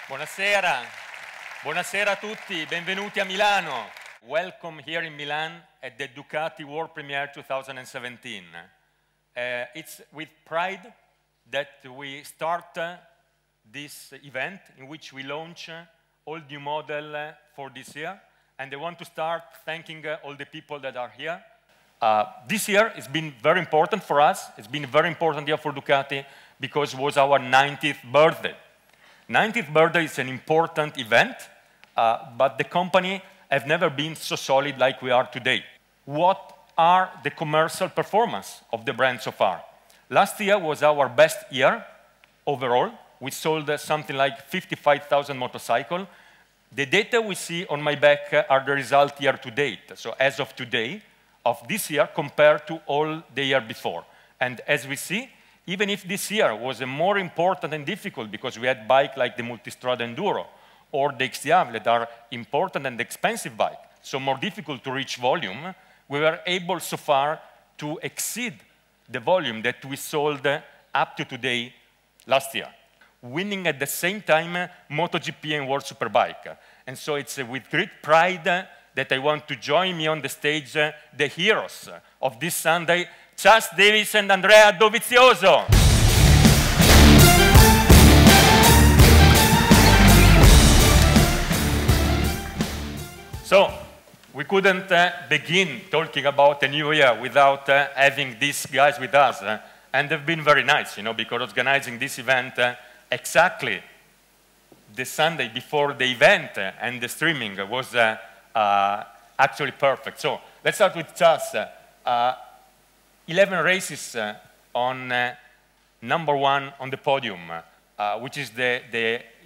Buonasera. Buonasera a tutti, benvenuti a Milano. Welcome here in Milan at the Ducati World Premiere 2017. It's with pride that we start this event in which we launch all new model for this year. And I want to start thanking all the people that are here. This year has been very important for us. It's been a very important year for Ducati because it was our 90th birthday. 90th birthday is an important event, but the company has never been so solid like we are today. What are the commercial performance of the brand so far? Last year was our best year overall. We sold something like 55,000 motorcycles. The data we see on my back are the result year to date. So as of today, of this year compared to all the year before. And as we see, even if this year was more important and difficult because we had bikes like the Multistrada Enduro or the XDR that are important and expensive bike, so more difficult to reach volume, we were able so far to exceed the volume that we sold up to today last year, winning at the same time MotoGP and World Superbike. And so it's with great pride that I want to join me on the stage the heroes of this Sunday, Chas Davis and Andrea Dovizioso. So, we couldn't begin talking about the new year without having these guys with us. And they've been very nice, because organizing this event exactly the Sunday before the event and the streaming was actually perfect. So, let's start with Chas. 11 races on number one on the podium, which is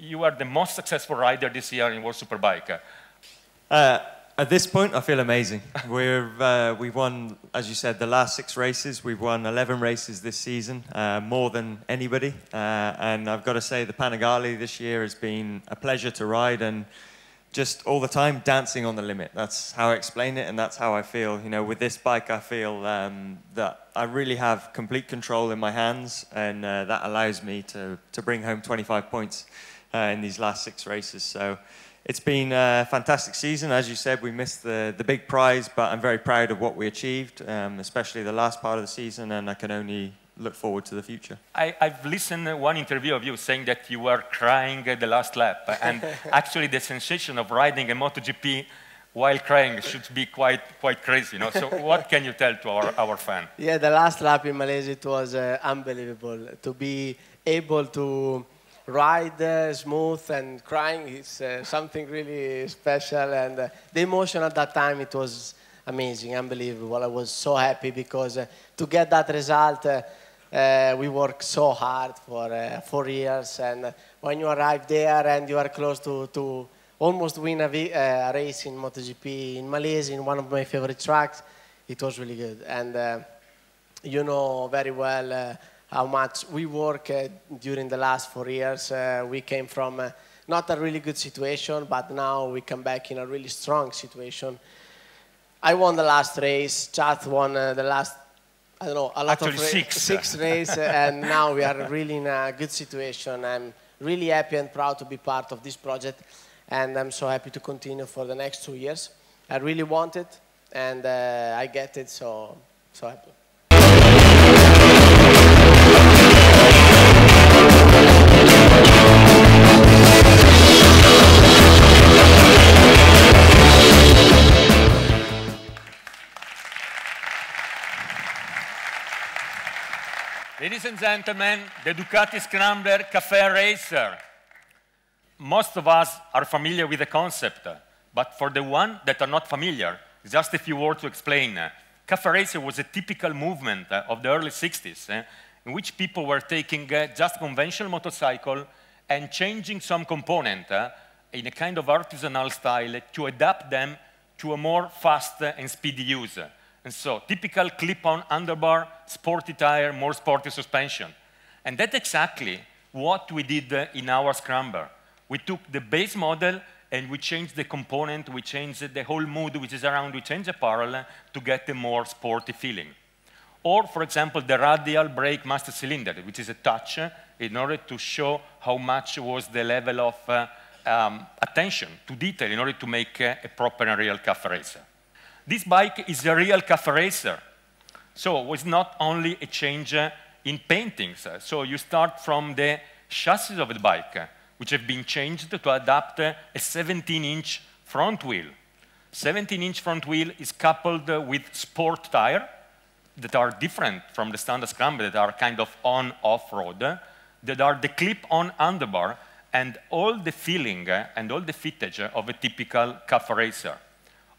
you are the most successful rider this year in World Superbike. At this point, I feel amazing. We've won, as you said, the last 6 races. We've won 11 races this season, more than anybody. And I've got to say, the Panigale this year has been a pleasure to ride and just all the time dancing on the limit. That's how I explain it, and that's how I feel. With this bike, I feel that I really have complete control in my hands, and that allows me to bring home 25 points in these last 6 races. So it's been a fantastic season. As you said, we missed the big prize, but I'm very proud of what we achieved, especially the last part of the season, and I can only look forward to the future. I've listened to one interview of you saying that you were crying at the last lap, and actually the sensation of riding a MotoGP while crying should be quite crazy, So what can you tell to our fan? Yeah, the last lap in Malaysia, it was unbelievable. To be able to ride smooth and crying is something really special, and the emotion at that time, it was amazing, unbelievable. I was so happy because to get that result, we worked so hard for 4 years, and when you arrive there and you are close to almost win a race in MotoGP in Malaysia, in one of my favorite tracks, it was really good. And you know very well how much we worked during the last 4 years. We came from not a really good situation, but now we come back in a really strong situation. I won the last race, Chad won the last, I don't know, a lot Actually, of six races, and now we are really in a good situation. I'm really happy and proud to be part of this project, and I'm so happy to continue for the next 2 years. I really want it, and I get it, so happy. Ladies and gentlemen, the Ducati Scrambler Café Racer. Most of us are familiar with the concept, but for the one that are not familiar, just a few words to explain. Café Racer was a typical movement of the early 60s, in which people were taking just conventional motorcycle and changing some component in a kind of artisanal style to adapt them to a more fast and speedy use. And so, typical clip-on underbar, sporty tire, more sporty suspension. And that's exactly what we did in our Scrambler. We took the base model and we changed the component, we changed the whole mood which is around, we changed the apparel to get a more sporty feeling. Or, for example, the radial brake master cylinder, which is a touch in order to show how much was the level of attention to detail in order to make a proper and real cafe racer. This bike is a real cafe racer. So it was not only a change in paintings. So you start from the chassis of the bike, which have been changed to adapt a 17-inch front wheel. 17-inch front wheel is coupled with sport tire that are different from the standard scrambler, that are kind of on-off-road, that are the clip-on handlebar, and all the feeling and all the fittage of a typical cafe racer.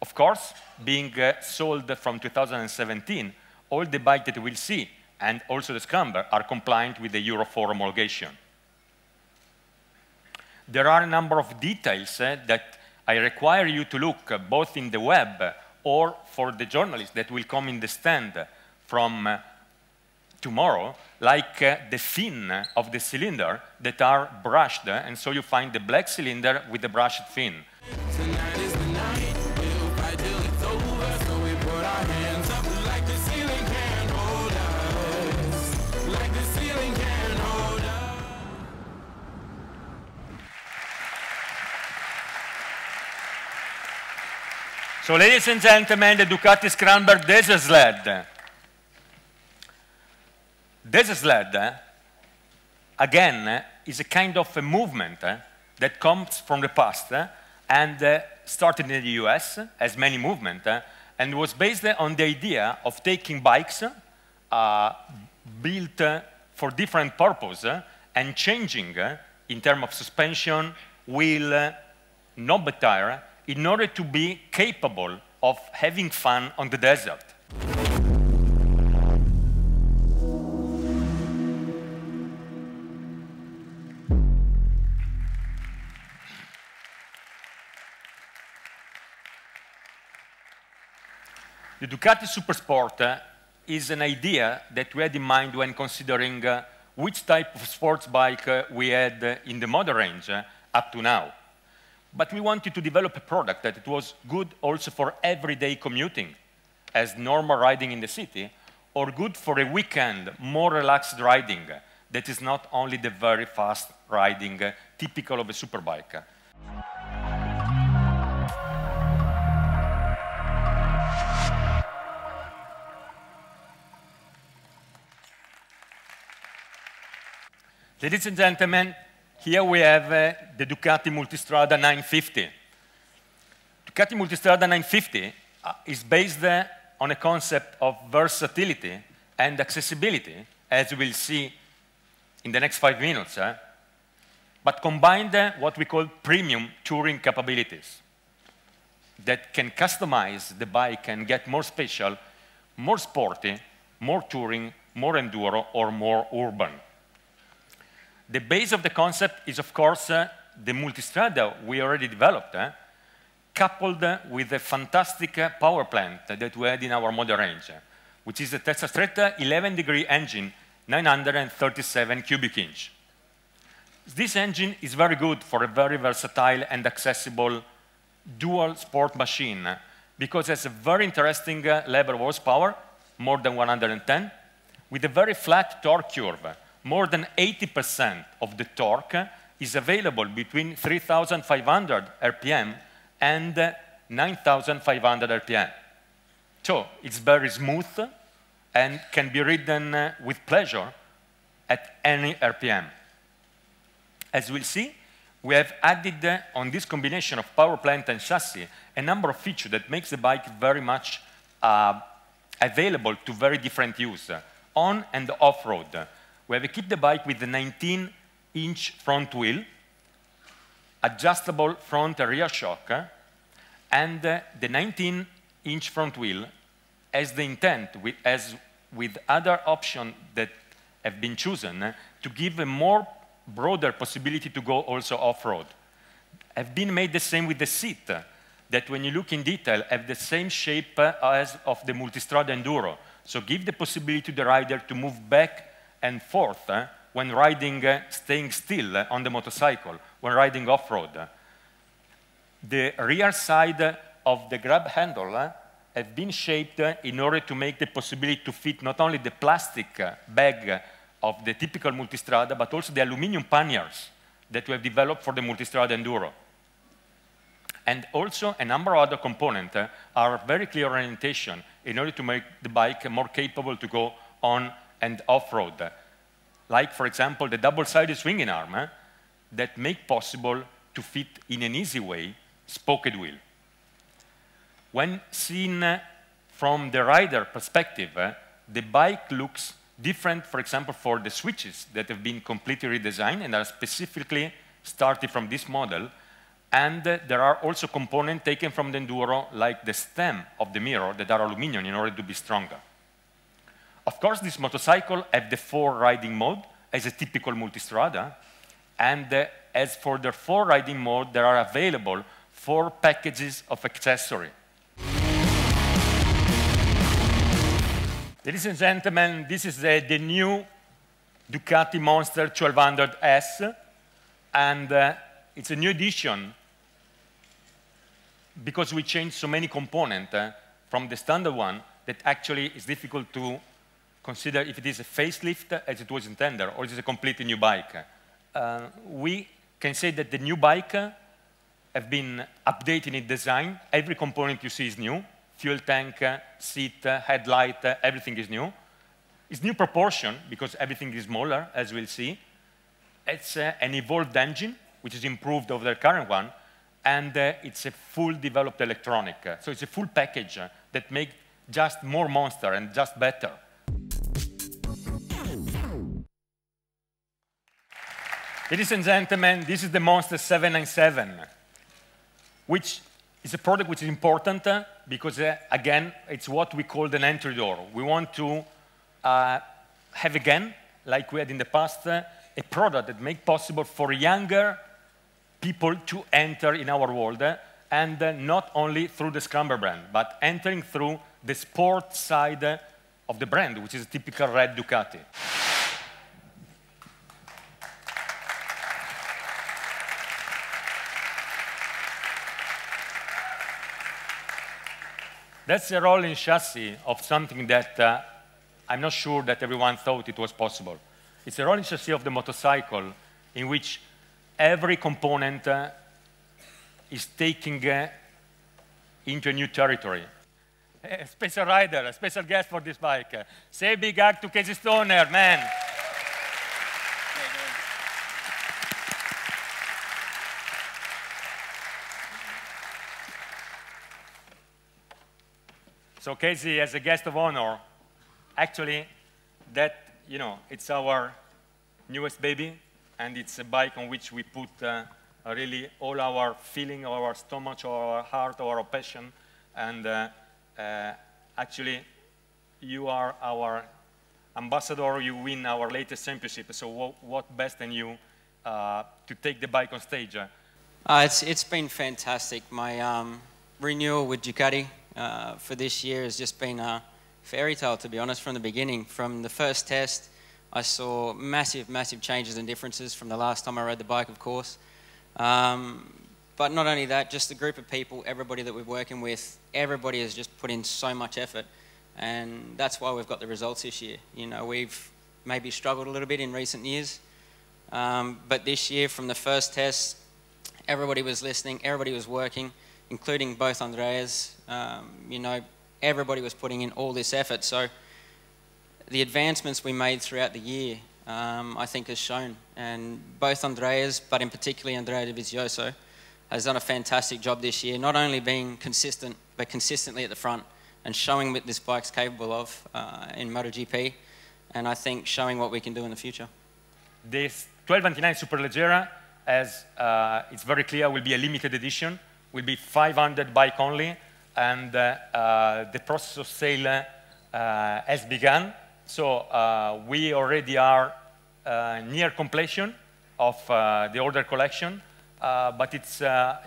Of course, being sold from 2017, all the bikes that we'll see, and also the scrambler, are compliant with the Euro 4 homologation. There are a number of details that I require you to look both in the web or for the journalists that will come in the stand from tomorrow, like the fin of the cylinder that are brushed, and so you find the black cylinder with the brushed fin. Tonight is the night, we'll fight till it's over, so we put our hands up like the ceiling can't hold us, like the ceiling can't hold us. So ladies and gentlemen, the Ducati Scrambler Desert Sled. Desert Sled, again, is a kind of a movement that comes from the past and started in the US as many movements and was based on the idea of taking bikes built for different purposes and changing in terms of suspension, wheel, knob tire, in order to be capable of having fun on the desert. The Ducati Supersport is an idea that we had in mind when considering which type of sports bike we had in the model range up to now. But we wanted to develop a product that it was good also for everyday commuting, as normal riding in the city, or good for a weekend, more relaxed riding that is not only the very fast riding typical of a superbike. Ladies and gentlemen, here we have the Ducati Multistrada 950. Ducati Multistrada 950 is based on a concept of versatility and accessibility, as we'll see in the next 5 minutes, but combined what we call premium touring capabilities that can customize the bike and get more special, more sporty, more touring, more enduro, or more urban. The base of the concept is, of course, the Multistrada we already developed, coupled with a fantastic power plant that we had in our model range, which is the Tesla Stretta 11-degree engine, 937 cubic inch. This engine is very good for a very versatile and accessible dual sport machine because it has a very interesting level of horsepower, more than 110, with a very flat torque curve. More than 80% of the torque is available between 3,500 RPM and 9,500 RPM. So it's very smooth and can be ridden with pleasure at any RPM. As we'll see, we have added on this combination of power plant and chassis a number of features that makes the bike very much available to very different use, on and off-road. We have equipped the bike with the 19-inch front wheel, adjustable front and rear shock, and the 19-inch front wheel has the intent, as with other options that have been chosen, to give a more broader possibility to go also off-road. Have been made the same with the seat, that when you look in detail, have the same shape as of the Multistrada Enduro. So give the possibility to the rider to move back and forth when riding, staying still on the motorcycle, when riding off-road. The rear side of the grab handle have been shaped in order to make the possibility to fit not only the plastic bag of the typical multistrada, but also the aluminum panniers that we have developed for the multistrada enduro. And also a number of other components are very clear orientation in order to make the bike more capable to go on and off-road. Like, for example, the double-sided swinging arm that make possible to fit in an easy way spoked wheel. When seen from the rider perspective, the bike looks different, for example, for the switches that have been completely redesigned and are specifically started from this model. And there are also components taken from the Enduro, like the stem of the mirror, that are aluminum in order to be stronger. Of course, this motorcycle has the 4 riding mode as a typical multistrada. And as for the 4 riding mode, there are available 4 packages of accessory. Ladies and gentlemen, this is the new Ducati Monster 1200S. And it's a new edition because we changed so many components from the standard one that actually is difficult to consider if it is a facelift as it was intended or it is a completely new bike. We can say that the new bike have been updated in its design. Every component you see is new. Fuel tank, seat, headlight, everything is new. It's new proportion because everything is smaller, as we'll see. It's an evolved engine, which is improved over the current one, and it's a full developed electronic. So it's a full package that makes just more monster and just better. Ladies and gentlemen, this is the Monster 797, which is a product which is important because, again, it's what we call an entry door. We want to have, again, like we had in the past, a product that makes possible for younger people to enter in our world, and not only through the Scrambler brand, but entering through the sport side of the brand, which is a typical red Ducati. That's a rolling chassis of something that I'm not sure that everyone thought it was possible. It's a rolling chassis of the motorcycle in which every component is taking into a new territory. A special rider, a special guest for this bike. Say a big hug to Casey Stoner, man. So Casey, as a guest of honor, actually, that, it's our newest baby, and it's a bike on which we put really all our feeling, our stomach, our heart, our passion, and actually, you are our ambassador, you win our latest championship, so what best than you to take the bike on stage? It's been fantastic. My renewal with Ducati for this year has just been a fairy tale, to be honest, from the beginning. From the first test, I saw massive, massive changes and differences from the last time I rode the bike, of course. But not only that, just the group of people, everybody that we're working with, everybody has just put in so much effort. And that's why we've got the results this year. We've maybe struggled a little bit in recent years. But this year, from the first test, everybody was listening, everybody was working, including both Andreas. Everybody was putting in all this effort. So the advancements we made throughout the year, I think, has shown. And both Andreas, but in particular Andrea Dovizioso, has done a fantastic job this year, not only being consistent, but consistently at the front and showing what this bike's capable of in MotoGP, and I think showing what we can do in the future. This 1229 Superleggera, as it's very clear, will be a limited edition, will be 500 bike only, and the process of sale has begun. So we already are near completion of the order collection, but it's a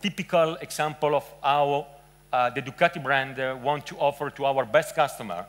typical example of how the Ducati brand want to offer to our best customer